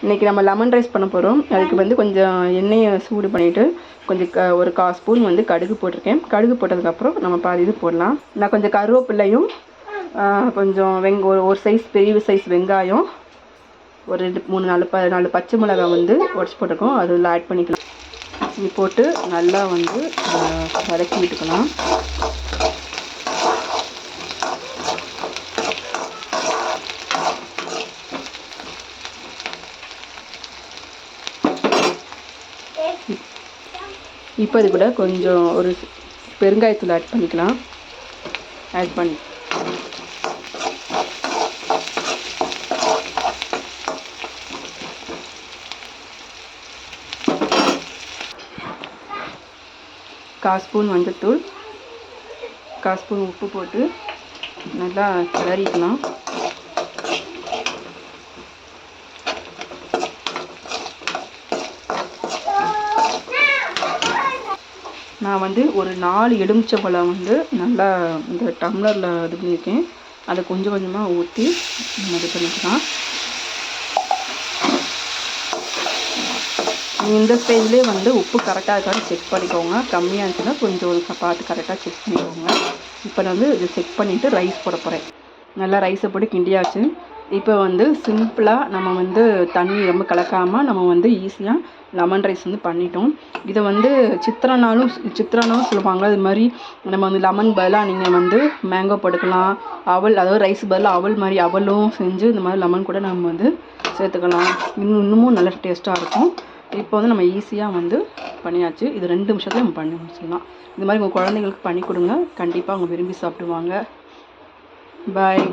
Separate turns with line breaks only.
இன்றைக்கி நம்ம lemon rice பண்ண போகிறோம். அதுக்கு வந்து கொஞ்சம் எண்ணெயை சூடு பண்ணிவிட்டு கொஞ்சம் ஒரு 1/4 ஸ்பூன் வந்து கடுகு போட்டிருக்கேன். கடுகு போட்டதுக்கப்புறம் நம்ம பாதி இது போடலாம். நான் கொஞ்சம் கருவேப்பிலையும் கொஞ்சம் ஒரு சைஸ் பெரிய சைஸ் வெங்காயம், ஒரு 3-4 பச்சை மிளகாய் வந்து உடச்சி போட்டிருக்கோம். அதில் ஆட் பண்ணிக்கலாம். இது போட்டு நல்லா வந்து வதக்கி விட்டுக்கலாம். இப்போ இது கூட கொஞ்சம் ஒரு பெருங்காயத்தூள் ஆட் பண்ணிக்கலாம். ஆட் பண்ணி கால் ஸ்பூன் மஞ்சத்தூள், 1/4 ஸ்பூன் உப்பு போட்டு நல்லா கிளறிக்கலாம். நான் வந்து ஒரு 4 எலுமிச்சம்பழம் வந்து நல்லா இந்த டம்ளரில் இது பண்ணியிருக்கேன். அதை கொஞ்சம் கொஞ்சமாக ஊற்றி நம்ம இது பண்ணிக்கலாம். இந்த ஸ்டேஜ்லேயே வந்து உப்பு கரெக்டாக இருக்கான்னு செக் பண்ணிக்கோங்க. கம்மியாக இருந்துச்சுன்னா கொஞ்சம் பார்த்து கரெக்டாக செக் பண்ணிக்கோங்க. இப்போ நான் வந்து இது செக் பண்ணிவிட்டு ரைஸ் போட போகிறேன். நல்லா ரைஸை போட்டு கிண்டியாச்சு. இப்போ வந்து சிம்பிளாக நம்ம வந்து தண்ணி ரொம்ப கலக்காமல் நம்ம வந்து ஈஸியாக லெமன் ரைஸ் வந்து பண்ணிட்டோம். இதை வந்து சித்திரனாலும் சொல்லுவாங்க. அது மாதிரி நம்ம வந்து லெமன் பதிலாக நீங்கள் வந்து மேங்கோ போட்டுக்கலாம். அவல், அதாவது ரைஸ் பதிலாக அவல் மாதிரி அவலும் செஞ்சு இந்த மாதிரி லெமன் கூட நம்ம வந்து சேர்த்துக்கலாம். இன்னமும் நல்ல டேஸ்ட்டாக இருக்கும். இப்போ வந்து நம்ம ஈஸியாக வந்து பண்ணியாச்சு. இது 2 நிமிஷத்தில் நம்ம பண்ணி முடிச்சிடலாம். இந்த மாதிரி உங்கள் குழந்தைங்களுக்கு பண்ணி கொடுங்க. கண்டிப்பாக அவங்க விரும்பி சாப்பிடுவாங்க. பாய்.